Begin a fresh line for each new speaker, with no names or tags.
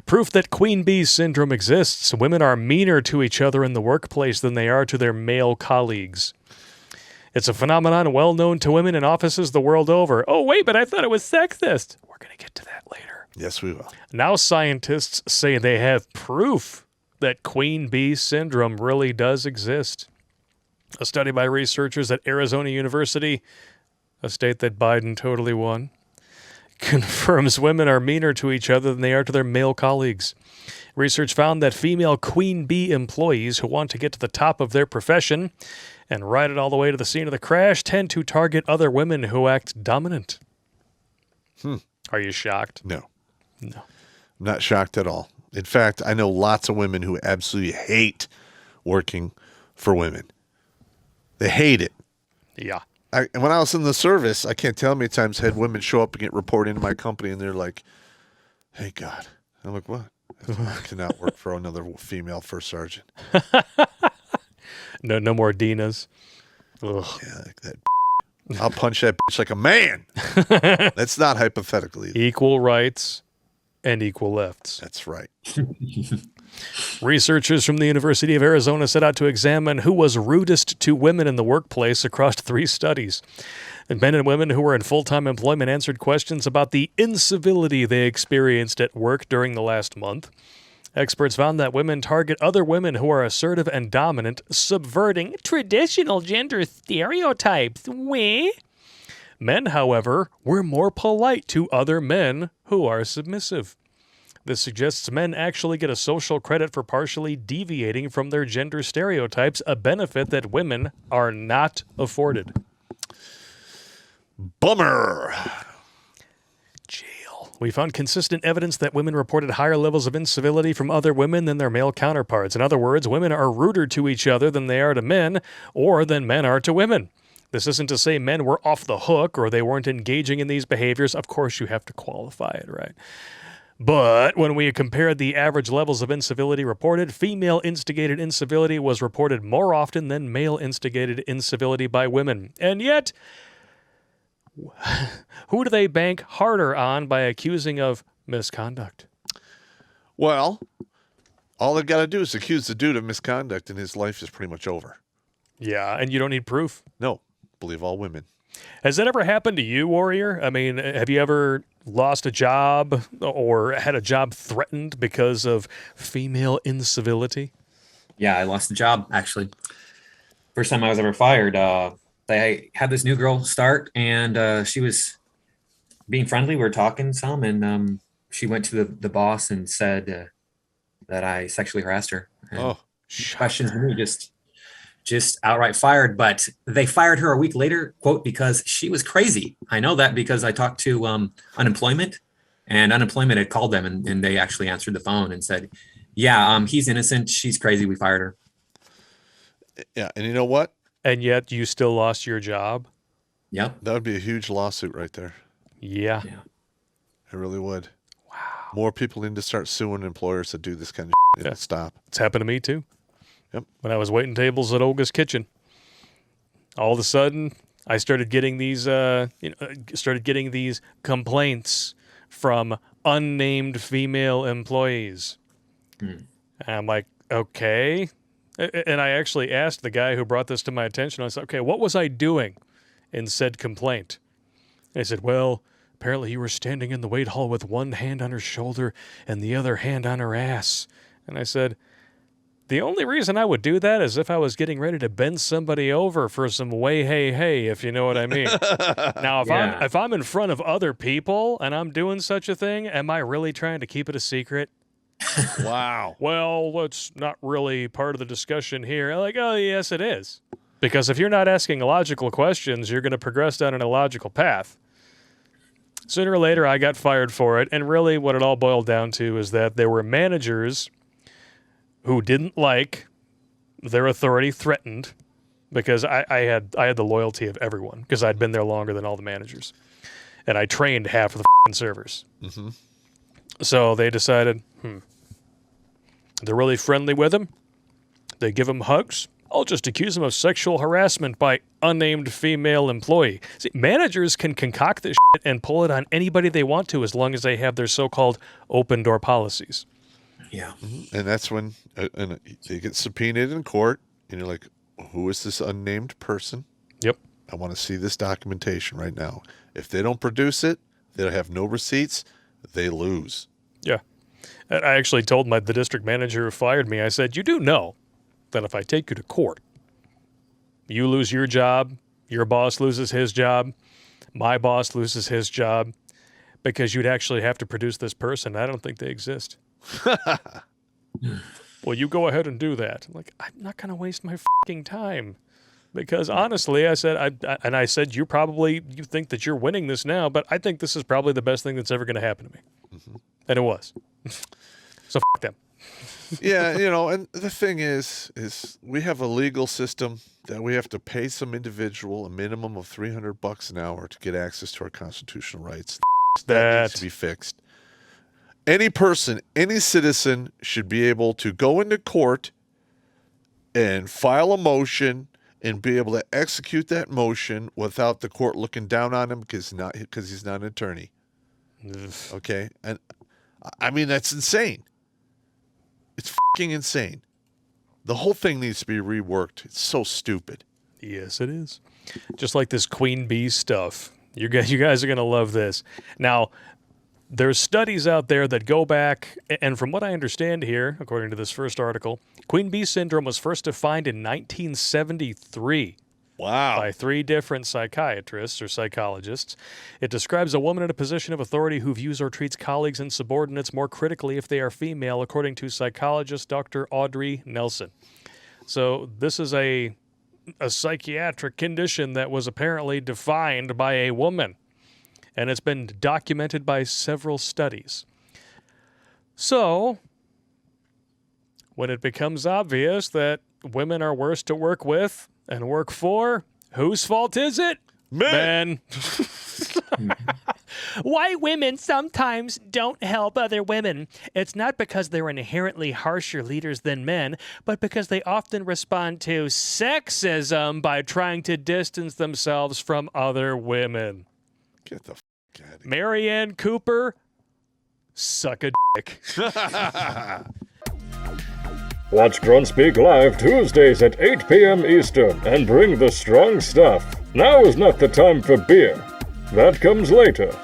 Proof that queen bee syndrome exists. Women are meaner to each other in the workplace than they are to their male colleagues. It's a phenomenon well known to women in offices the world over. Oh, wait, but I thought it was sexist. We're going to get to that later.
Yes, we will.
Now scientists say they have proof that queen bee syndrome really does exist. A study by researchers at Arizona University, a state that Biden totally won, confirms women are meaner to each other than they are to their male colleagues. Research found that female queen bee employees who want to get to the top of their profession and ride it all the way to the scene of the crash tend to target other women who act dominant. Are you shocked?
No.
No.
I'm not shocked at all. In fact, I know lots of women who absolutely hate working for women. They hate it.
Yeah.
When I was in the service, I can't tell how many times I had women show up and get reported into my company, and they're like, "Hey, God." I'm like, "What? I cannot work for another female first sergeant."
No more Dinas. Ugh.
Yeah, like that. I'll punch that bitch like a man. That's not hypothetically.
Equal rights and equal lefts.
That's right.
Researchers from the University of Arizona set out to examine who was rudest to women in the workplace across 3 studies. And men and women who were in full-time employment answered questions about the incivility they experienced at work during the last month. Experts found that women target other women who are assertive and dominant, subverting traditional gender stereotypes. Men, however, were more polite to other men who are submissive. This suggests men actually get a social credit for partially deviating from their gender stereotypes, a benefit that women are not afforded.
Bummer.
Jail. We found consistent evidence that women reported higher levels of incivility from other women than their male counterparts. In other words, women are ruder to each other than they are to men, or than men are to women. This isn't to say men were off the hook or they weren't engaging in these behaviors. Of course, you have to qualify it, right? But when we compared the average levels of incivility reported, female-instigated incivility was reported more often than male-instigated incivility by women. And yet, who do they bank harder on by accusing of misconduct?
Well, all they've got to do is accuse the dude of misconduct and his life is pretty much over.
Yeah, and you don't need proof.
No, believe all women.
Has that ever happened to you, Warrior? I mean, have you ever lost a job or had a job threatened because of female incivility?
Yeah, I lost a job, actually. First time I was ever fired. I had this new girl start, and she was being friendly. We were talking some, and she went to the boss and said that I sexually harassed her. And questions me, just outright fired. But they fired her a week later, quote, because she was crazy. I know that because I talked to unemployment, and unemployment had called them, and they actually answered the phone and said, yeah, he's innocent. She's crazy. We fired her.
Yeah, and you know what?
And yet you still lost your job?
Yep.
That would be a huge lawsuit right there.
Yeah.
It really would.
Wow.
More people need to start suing employers that do this kind of shit. It'll stop.
It's happened to me too.
Yep.
When I was waiting tables at Olga's Kitchen, all of a sudden I started getting these complaints from unnamed female employees. And I'm like, okay. And I actually asked the guy who brought this to my attention. I said, okay, what was I doing in said complaint? And he said, well, apparently you were standing in the wait hall with one hand on her shoulder and the other hand on her ass. And I said, the only reason I would do that is if I was getting ready to bend somebody over for some way, hey, if you know what I mean. Now, if I'm in front of other people and I'm doing such a thing, am I really trying to keep it a secret?
Wow.
Well, that's not really part of the discussion here. I'm like, oh, yes, it is. Because if you're not asking logical questions, you're going to progress down an illogical path. Sooner or later, I got fired for it. And really what it all boiled down to is that there were managers who didn't like their authority threatened because I had the loyalty of everyone because I'd been there longer than all the managers. And I trained half of the servers.
Mm-hmm.
So they decided, they're really friendly with him. They give him hugs. I'll just accuse him of sexual harassment by unnamed female employee. See, managers can concoct this shit and pull it on anybody they want to as long as they have their so-called open door policies.
Yeah.
And that's when they get subpoenaed in court, and you're like, who is this unnamed person?
Yep.
I want to see this documentation right now. If they don't produce it, they have no receipts, they lose.
Yeah. And I actually told the district manager who fired me, I said, you do know that if I take you to court, you lose your job, your boss loses his job, my boss loses his job, because you'd actually have to produce this person. I don't think they exist. Well, you go ahead and do that. I'm like, I'm not going to waste my fucking time. Because honestly, I said, I said, you think that you're winning this now, but I think this is probably the best thing that's ever going to happen to me. Mm-hmm. And it was. So them.
Yeah, and the thing is we have a legal system that we have to pay some individual a minimum of $300 an hour to get access to our constitutional rights. That needs to be fixed. Any person, any citizen should be able to go into court and file a motion and be able to execute that motion without the court looking down on him because he's not an attorney. Okay? And I mean, that's insane. It's fucking insane. The whole thing needs to be reworked. It's so stupid.
Yes, it is. Just like this queen bee stuff. You guys are going to love this. Now, there's studies out there that go back, and from what I understand here, according to this first article, queen bee syndrome was first defined in 1973.
Wow.
By 3 different psychiatrists or psychologists. It describes a woman in a position of authority who views or treats colleagues and subordinates more critically if they are female, according to psychologist Dr. Audrey Nelson. So this is a psychiatric condition that was apparently defined by a woman, and it's been documented by several studies. So when it becomes obvious that women are worse to work with and work for, whose fault is it? Men. Why women sometimes don't help other women. It's not because they're inherently harsher leaders than men, but because they often respond to sexism by trying to distance themselves from other women.
Get the f*** out of here.
Marianne Cooper, suck a dick.
Watch Grunt Speak live Tuesdays at 8 p.m. Eastern and bring the strong stuff. Now is not the time for beer. That comes later.